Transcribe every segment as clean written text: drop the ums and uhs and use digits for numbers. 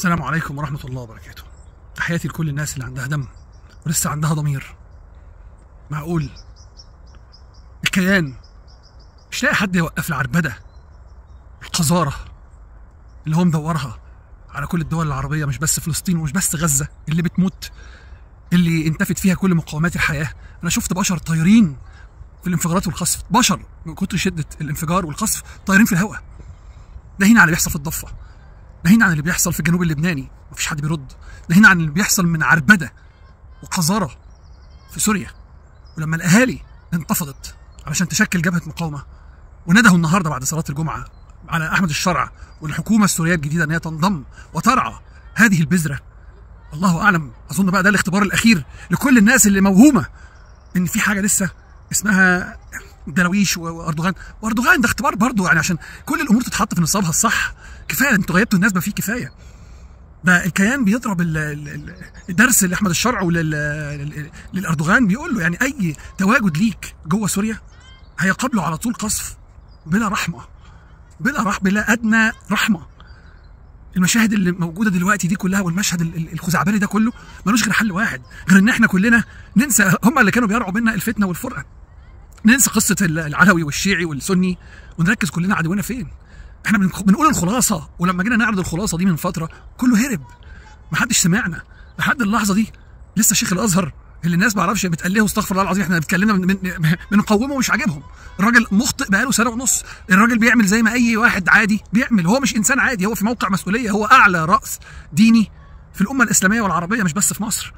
السلام عليكم ورحمة الله وبركاته. تحياتي لكل الناس اللي عندها دم ولسه عندها ضمير. معقول الكيان مش لاقي حد يوقف العربدة القذارة اللي هو مدورها على كل الدول العربية، مش بس فلسطين ومش بس غزة اللي بتموت، اللي انتفت فيها كل مقومات الحياة. أنا شفت بشر طايرين في الانفجارات والقصف، بشر من كتر شدة الانفجار والقصف طايرين في الهواء. ناهينا عن اللي بيحصل في الضفة، ناهينا عن اللي بيحصل في الجنوب اللبناني مفيش حد بيرد، ناهينا عن اللي بيحصل من عربدة وقذارة في سوريا. ولما الأهالي انتفضت علشان تشكل جبهة مقاومة وندهوا النهارده بعد صلاة الجمعة على أحمد الشرع والحكومة السورية الجديدة أن هي تنضم وترعى هذه البذرة، الله أعلم، أظن بقى ده الاختبار الأخير لكل الناس اللي موهومة إن في حاجة لسه اسمها درويش وأردوغان. وأردوغان ده اختبار برضه، يعني عشان كل الأمور تتحط في نصابها الصح. كفاية أنتوا غيبتوا الناس، ما فيه كفاية. ده الكيان بيضرب الدرس لأحمد الشرع وللأردوغان، بيقول له يعني أي تواجد ليك جوه سوريا هيقابله على طول قصف بلا رحمة، بلا أدنى رحمة. المشاهد اللي موجودة دلوقتي دي كلها والمشهد الخزعبلي ده كله ملوش غير حل واحد، غير إن إحنا كلنا ننسى هم اللي كانوا بيرعوا بينا الفتنة والفرقة، ننسى قصة العلوي والشيعي والسني ونركز كلنا عدونا فين. احنا بنقول الخلاصة، ولما جينا نعرض الخلاصة دي من فترة كله هرب، محدش سمعنا لحد اللحظة دي. لسه شيخ الأزهر اللي الناس ما اعرفش بتقليه، استغفر الله العظيم، احنا بنتكلمنا بنقومه ومش عاجبهم. الراجل مخطئ بقاله سنة ونص، الراجل بيعمل زي ما أي واحد عادي بيعمل، هو مش إنسان عادي، هو في موقع مسؤولية، هو أعلى رأس ديني في الأمة الإسلامية والعربية مش بس في مصر.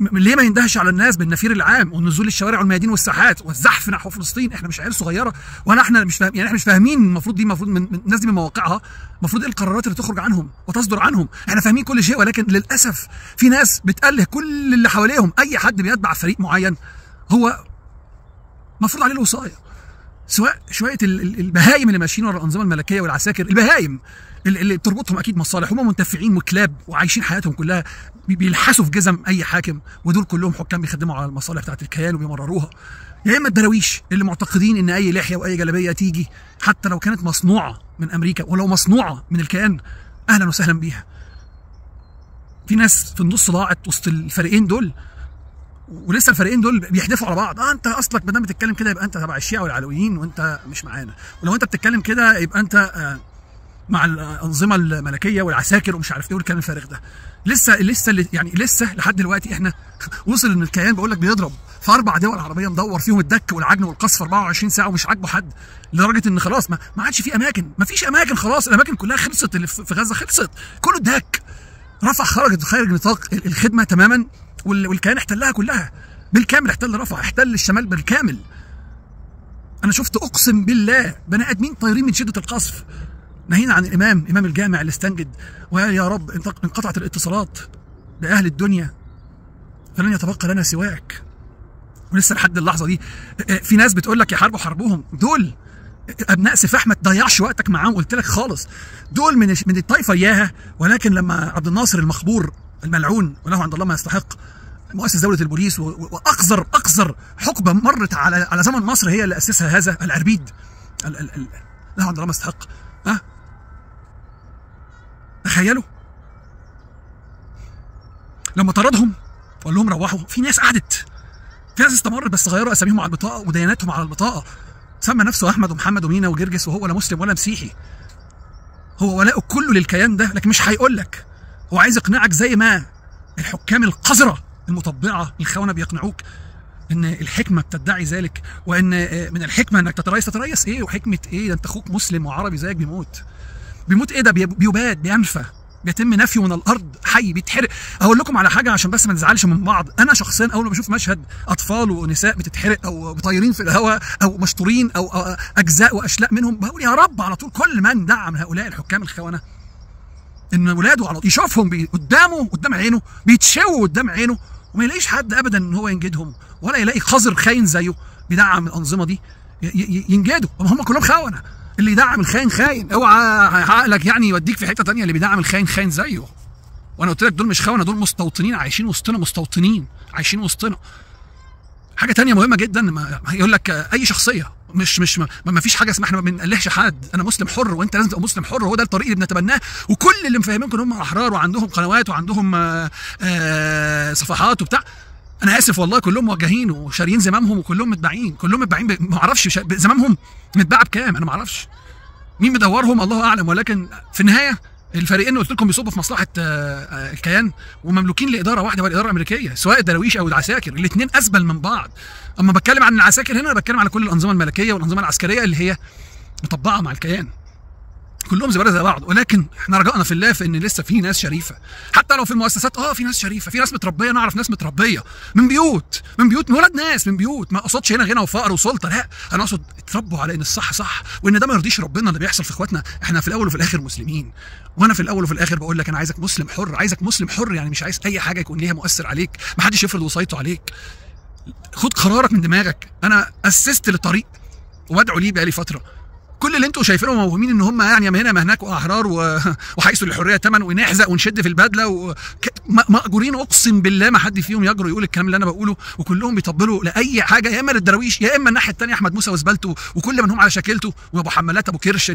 ليه ما يندهش على الناس بالنفير العام والنزول الشوارع والميادين والساحات والزحف نحو فلسطين؟ احنا مش عيال صغيره، ولا احنا مش فاهم، يعني احنا مش فاهمين المفروض دي، المفروض من الناس دي من مواقعها المفروض ايه القرارات اللي تخرج عنهم وتصدر عنهم. احنا فاهمين كل شيء، ولكن للاسف في ناس بتأله كل اللي حواليهم. اي حد بيتبع فريق معين هو مفروض عليه الوصايه، سواء شويه البهايم اللي ماشيين ورا الانظمه الملكيه والعساكر، البهايم اللي بتربطهم اكيد مصالح، هم منتفعين وكلاب وعايشين حياتهم كلها بيلحسوا في جزم اي حاكم، ودول كلهم حكام بيخدموا على المصالح بتاعت الكيان وبيمرروها. يا اما الدراويش اللي معتقدين ان اي لحيه واي جلابيه تيجي حتى لو كانت مصنوعه من امريكا ولو مصنوعه من الكيان اهلا وسهلا بيها. في ناس في النص ضاعت وسط الفريقين دول، ولسه الفريقين دول بيحدفوا على بعض. انت اصلك ما دام بتتكلم كده يبقى انت تبع الشيعة والعلويين وانت مش معانا، ولو انت بتتكلم كده يبقى انت مع الانظمه الملكيه والعساكر ومش عارف ايه والكلام الفارغ ده. لسه لحد دلوقتي احنا وصل ان الكيان بقول لك بيضرب في 4 دول عربيه، مدور فيهم الدك والعجن والقصف 24 ساعه ومش عاجبه حد، لدرجه ان خلاص ما عادش في اماكن، ما فيش اماكن، خلاص الاماكن كلها خلصت، اللي في غزه خلصت، كله اداك رفح، خارج نطاق الخدمه تماما، والكيان احتلها كلها بالكامل، احتل رفح، احتل الشمال بالكامل. انا شفت اقسم بالله بني ادمين طايرين من شده القصف. نهينا عن امام الجامع اللي استنجد وقال يا رب انقطعت الاتصالات باهل الدنيا فلن يتبقى لنا سواك. ولسه لحد اللحظه دي في ناس بتقول لك يحاربوا حربهم، دول ابناء سفاح ما تضيعش وقتك معاهم، قلت لك خالص، دول من الطائفه اياها. ولكن لما عبد الناصر المخبور الملعون وله عند الله ما يستحق مؤسس دوله البوليس واقذر حقبه مرت على زمن مصر هي اللي اسسها هذا العربيد له عند الله ما يستحق، تخيلوا لما طردهم وقال لهم روحوا، في ناس قعدت، في ناس استمرت بس غيروا اساميهم على البطاقه ودياناتهم على البطاقه. سمى نفسه احمد ومحمد ومينا وجرجس وهو لا مسلم ولا مسيحي، هو ولاؤه كله للكيان ده، لكن مش هيقول لك، هو عايز يقنعك زي ما الحكام القذره المطبعه الخونه بيقنعوك ان الحكمه بتدعي ذلك، وان من الحكمه انك تتريث ايه وحكمه ايه، ده انت اخوك مسلم وعربي زيك بيموت ايه، ده بيباد بينفى، بيتم نفيه من الارض حي، بيتحرق. اقول لكم على حاجه عشان بس ما نزعلش من بعض، انا شخصيا اول ما بشوف مشهد اطفال ونساء بتتحرق او طايرين في الهواء او مشطورين او اجزاء واشلاء منهم، بقول يا رب على طول كل من دعم هؤلاء الحكام الخونه ان ولاده على طول يشوفهم قدام عينه بيتشووا قدام عينه، وما يلاقيش حد ابدا ان هو ينجدهم، ولا يلاقي قذر خاين زيه بيدعم الانظمه دي ينجدوا. هم كلهم خونه، اللي يدعم الخاين خاين، اوعى عقلك يعني يوديك في حته ثانيه، اللي بيدعم الخاين خاين زيه. وانا قلت لك دول مش خونه، دول مستوطنين عايشين وسطنا، مستوطنين عايشين وسطنا. حاجه تانية مهمه جدا، يقول لك اي شخصيه مش ما فيش حاجه اسمها احنا ما بنقلهش حد، انا مسلم حر وانت لازم تبقى مسلم حر، هو ده الطريق اللي بنتبناه. وكل اللي مفهمينكم ان هم احرار وعندهم قنوات وعندهم صفحات وبتاع، انا اسف والله كلهم موجهين وشاريين زمامهم وكلهم متباعين، كلهم متباعين ما اعرفش زمامهم متباع بكام، انا ما اعرفش مين مدورهم الله اعلم، ولكن في النهايه الفريقين قلت لكم بيصبوا في مصلحه الكيان ومملوكين لاداره واحده والاداره الامريكيه، سواء الدراويش او العساكر، الاثنين اسبل من بعض. اما بتكلم عن العساكر هنا انا بتكلم على كل الانظمه الملكيه والانظمه العسكريه اللي هي مطبعه مع الكيان، كلهم زباله زي بعض. ولكن احنا رجعنا في الله في ان لسه في ناس شريفه، حتى لو في المؤسسات في ناس شريفه، في ناس متربيه، نعرف ناس متربيه من بيوت من ولاد ناس من بيوت، ما اقصدش هنا غنى وفقر وسلطه، لا انا اقصد اتربوا على ان الصح صح وان ده ما يرضيش ربنا اللي بيحصل في اخواتنا. احنا في الاول وفي الاخر مسلمين، وانا في الاول وفي الاخر بقول لك انا عايزك مسلم حر، عايزك مسلم حر، يعني مش عايز اي حاجه يكون ليها مؤثر عليك، ما حدش يفرض وصايته عليك، خد قرارك من دماغك. انا اسست لطريق وادعو ليه بقالي فتره، كل اللي انتوا شايفينهم موهومين ان هم يعني ما هنا ما هناك واحرار وحيث للحريه ثمن ونحزق ونشد في البدله مأجورين، اقسم بالله ما حد فيهم يجرؤ يقول الكلام اللي انا بقوله، وكلهم بيطبلوا لاي حاجه، يا اما للدراويش يا اما الناحيه الثانيه احمد موسى وزبالته وكل من هم على شكلته وابو حمالات ابو كرش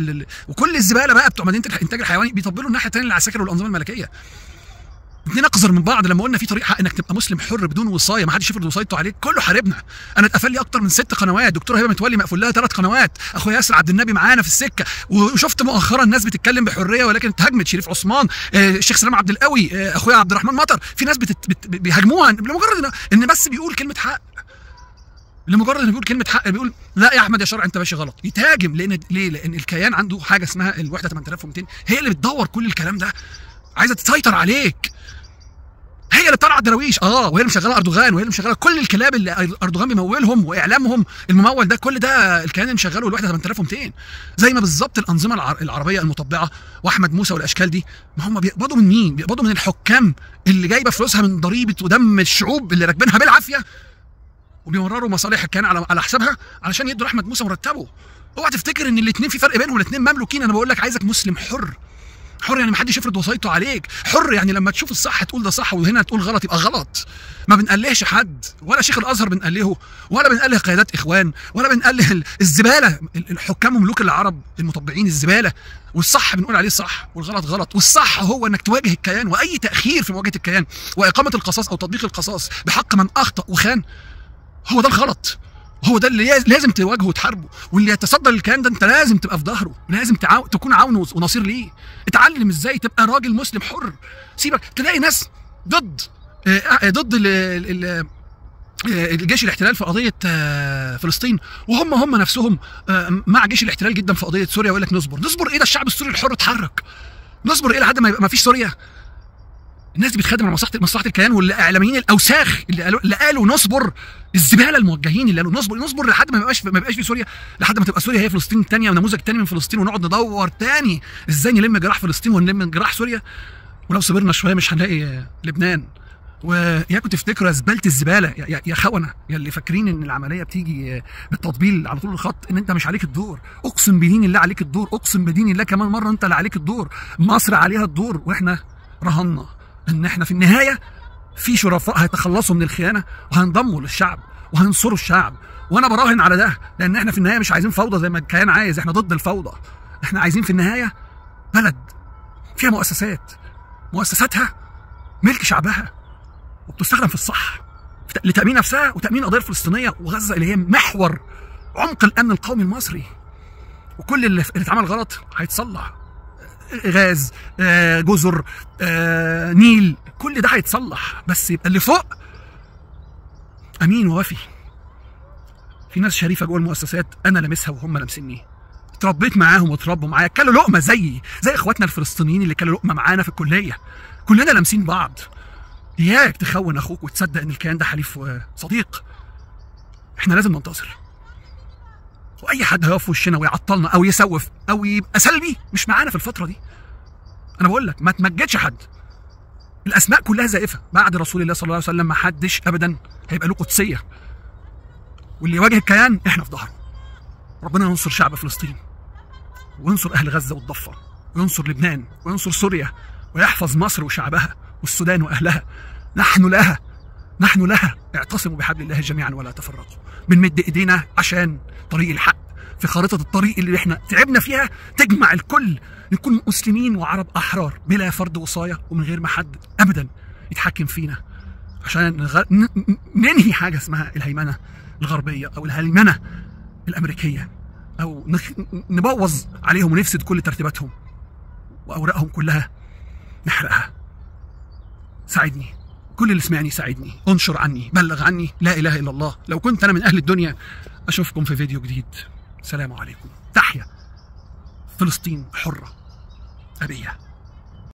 وكل الزباله بقى بتوع مدينه الانتاج الحيواني بيطبلوا الناحيه الثانيه للعساكر والانظمه الملكيه. اتنين اقذر من بعض. لما قلنا في طريق حق انك تبقى مسلم حر بدون وصايه، ما حدش يفرض وصايته عليك، كله حاربنا. انا اتقفل لي اكتر من 6 قنوات، دكتوره هبه متولي مقفول لها 3 قنوات، اخويا ياسر عبد النبي معانا في السكه، وشفت مؤخرا الناس بتتكلم بحريه ولكن اتهاجمت، شريف عثمان، الشيخ سلام عبد القوي، اخويا عبد الرحمن مطر، في ناس بيهاجموها لمجرد ان بس بيقول كلمه حق، لمجرد انه بيقول كلمه حق، بيقول لا يا احمد يا شرع انت ماشي غلط، يتهاجم. لان الكيان عنده حاجه اسمها الوحده 8200 هي اللي بتدور كل الكلام ده، عايزه تسيطر عليك، هي اللي بتطلع الدراويش وهي اللي مشغله اردوغان، وهي اللي مشغله كل الكلاب اللي اردوغان بيمولهم واعلامهم الممول ده، كل ده الكيان اللي مشغله الوحده 8200. زي ما بالظبط الانظمه العربيه المطبعه واحمد موسى والاشكال دي، ما هم بيقبضوا من مين؟ بيقبضوا من الحكام اللي جايبه فلوسها من ضريبه ودم الشعوب اللي راكبينها بالعافيه، وبيمرروا مصالح الكيان على حسابها علشان يدوا لاحمد موسى مرتبه. اوعى تفتكر ان الاثنين في فرق بينهم، الاثنين مملوكين. انا بقول لك عايزك مسلم حر، حر يعني ما حدش يفرض وصايته عليك، حر يعني لما تشوف الصح تقول ده صح وهنا تقول غلط يبقى غلط. ما بنقلهش حد، ولا شيخ الازهر بنقلهه، ولا بنقله قيادات اخوان، ولا بنقله الزباله الحكام وملوك العرب المطبعين الزباله. والصح بنقول عليه صح والغلط غلط، والصح هو انك تواجه الكيان، واي تاخير في مواجهه الكيان واقامه القصاص او تطبيق القصاص بحق من اخطا وخان هو ده الغلط، هو ده اللي لازم تواجهه وتحاربه. واللي يتصدر للكيان ده انت لازم تبقى في ظهره، ولازم تكون عون ونصير ليه. اتعلم ازاي تبقى راجل مسلم حر. سيبك تلاقي ناس ضد الجيش الاحتلال في قضيه فلسطين، وهم نفسهم مع جيش الاحتلال جدا في قضيه سوريا، ويقول لك نصبر ايه ده الشعب السوري الحر اتحرك، نصبر ايه لحد ما يبقى ما فيش سوريا. الناس دي بتخدم على مصلحه الكيان، والاعلاميين الاوساخ اللي قالوا نصبر، الزباله الموجهين اللي قالوا نصبر لحد ما يبقاش في سوريا، لحد ما تبقى سوريا هي فلسطين الثانيه ونموذج ثاني من فلسطين، ونقعد ندور ثاني ازاي نلم جراح فلسطين ونلم جراح سوريا. ولو صبرنا شويه مش هنلاقي لبنان. وياكم تفتكروا يا زباله الزباله يا خونه، يا اللي فاكرين ان العمليه بتيجي بالتطبيل على طول الخط، ان انت مش عليك الدور. اقسم بدين الله عليك الدور، اقسم بدين الله كمان مره انت اللي عليك الدور. مصر عليها الدور، واحنا رهنا ان احنا في النهايه في شرفاء هيتخلصوا من الخيانه وهينضموا للشعب وهينصروا الشعب، وانا براهن على ده، لان احنا في النهايه مش عايزين فوضى زي ما الكيان عايز، احنا ضد الفوضى. احنا عايزين في النهايه بلد فيها مؤسساتها ملك شعبها وبتستخدم في الصح لتامين نفسها وتامين القضيه الفلسطينيه وغزه اللي هي محور عمق الامن القومي المصري. وكل اللي اتعمل غلط هيتصلح، غاز، جزر، نيل، كل ده هيتصلح، بس يبقى اللي فوق امين ووفي. في ناس شريفه جوه المؤسسات انا لامسها وهم لامسيني، اتربيت معاهم واتربوا معايا، كلوا لقمه زي اخواتنا الفلسطينيين اللي كلوا لقمه معانا في الكليه، كلنا لامسين بعض. اياك تخون اخوك وتصدق ان الكيان ده حليف وصديق. احنا لازم ننتصر، واي حد هيقف في وشنا ويعطلنا او يسوف او يبقى سلبي مش معانا في الفتره دي. انا بقول لك ما تمجدش حد، الاسماء كلها زائفه. بعد رسول الله صلى الله عليه وسلم ما حدش ابدا هيبقى له قدسيه، واللي يواجه الكيان احنا في ظهره. ربنا ينصر شعب فلسطين، وينصر اهل غزه والضفه، وينصر لبنان، وينصر سوريا، ويحفظ مصر وشعبها والسودان واهلها. نحن لها نحن لها، اعتصموا بحبل الله جميعا ولا تفرقوا. بنمد ايدينا عشان طريق الحق، في خارطة الطريق اللي احنا تعبنا فيها تجمع الكل، نكون مسلمين وعرب احرار بلا فرض وصاية ومن غير ما حد ابدا يتحكم فينا، عشان ننهي حاجة اسمها الهيمنة الغربية او الهيمنة الامريكية، او نبوظ عليهم ونفسد كل ترتيباتهم واوراقهم كلها نحرقها. ساعدني، كل اللي سمعني ساعدني، انشر عني، بلغ عني لا اله الا الله. لو كنت انا من اهل الدنيا اشوفكم في فيديو جديد. سلام عليكم. تحيا فلسطين حرة أبية.